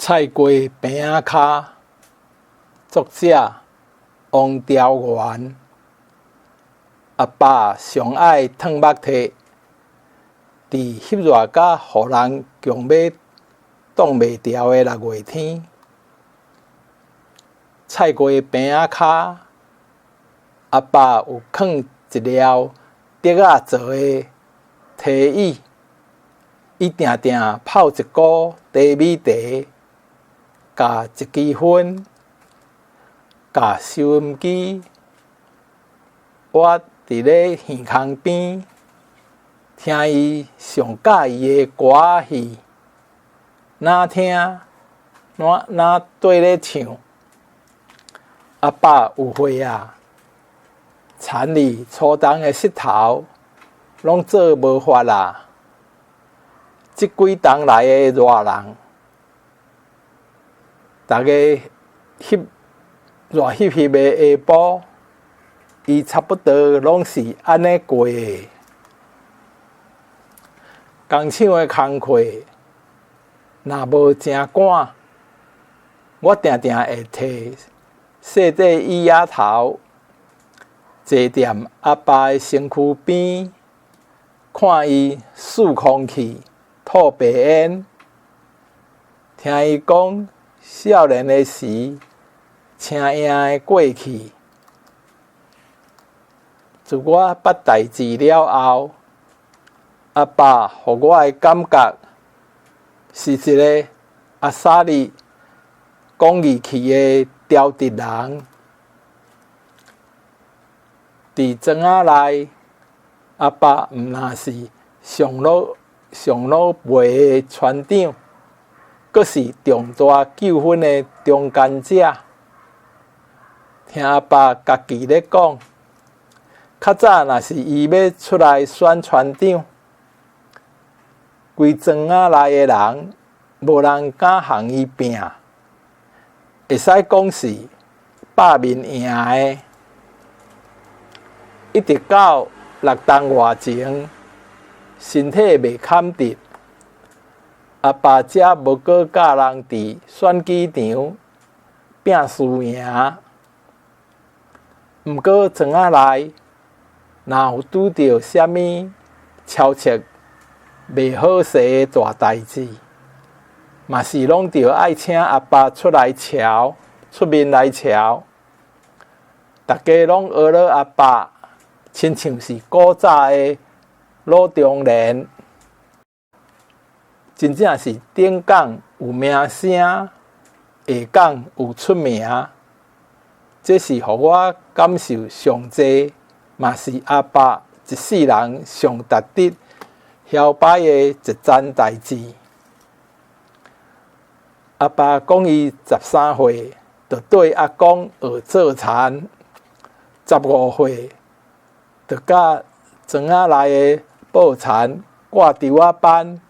菜瓜边仔骹，作者王朝元。阿爸上爱烫肉体，伫翕热甲互人强要挡袂牢的6月天，菜瓜边仔骹，阿爸有放一条竹仔做的梯椅，伊定定泡一股低米茶，加一支烟，甲收音机。我伫咧耳孔边，听伊上喜意的歌仔戏，哪听哪对咧唱。阿爸有岁啊，田里初冬的石头，拢做无法啦。即几冬来的热人，大家热翕的下晡，伊差不多拢是安尼过的。工厂的工课，若无真赶，我定定会摕细块椅仔头，坐踮阿爸的身躯边，看伊吸空气、吐白烟，听伊讲少年的时青影的过去。自我捌代志了后，阿爸予我的感觉是一个阿萨里讲义气的刁直人。伫庄仔内，阿爸毋若是上老辈的船长，阁是重大纠纷的中间者。听阿爸家己咧讲，较早若是伊要出来选船长，规庄仔内的人无人敢向伊拼，会使讲是百面赢的。一直到6冬外前，身体袂堪得，阿爸才无搁教人伫选举场拼输赢。毋过庄仔内，若有拄着啥物超切袂好势的大代志，嘛是拢着爱请阿爸出面来瞧。大家拢学了阿爸，亲像是古早的老中年，真正是顶讲有名声，下讲有出名。这是互我感受上济，嘛是阿爸一世人上值得摇摆的一件代志。阿爸讲伊13岁就对阿公学做田，15岁就甲庄仔内的报田挂稻仔班，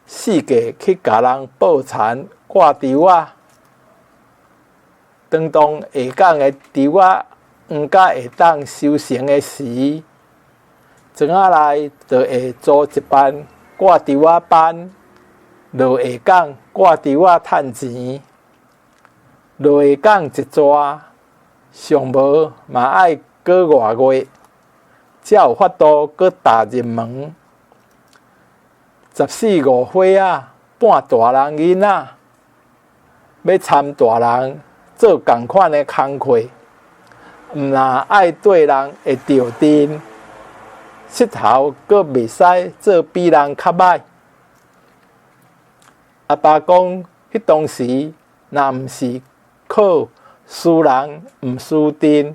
四界去甲人报田挂稻仔。当下港的稻仔黄甲下当收成的时，庄仔内就会租一班挂稻仔班，落下港挂稻仔趁钱。落下港一逝，上无嘛爱过偌月，才有法度搁踏入门。14、15岁啊，半大人囡仔，要参大人做同款的工课，毋若爱对人会着阵，膝头阁袂使做比人较歹。阿爸讲，迄当时若毋是靠输人毋输阵，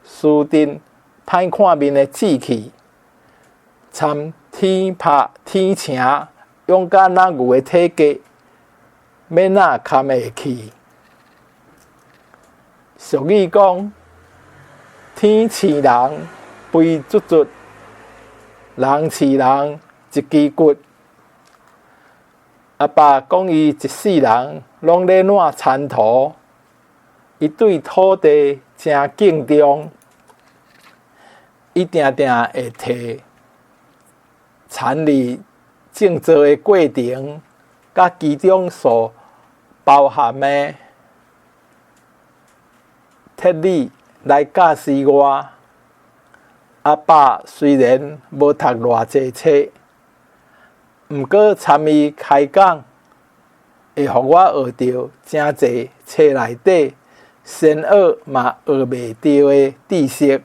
输阵歹看面的志气，参天拍天请，勇敢若牛的体格，免哪堪会去。俗语讲，天饲人肥足足，人饲人一支骨。阿爸讲伊一世人拢咧烂田土，伊对土地真敬重，伊定定会摕田里种植的过程，甲其中所包含的铁理来教示我。阿爸虽然无读偌济册，毋过参伊开讲，会互我学到真济册内底先学嘛学袂到的知识。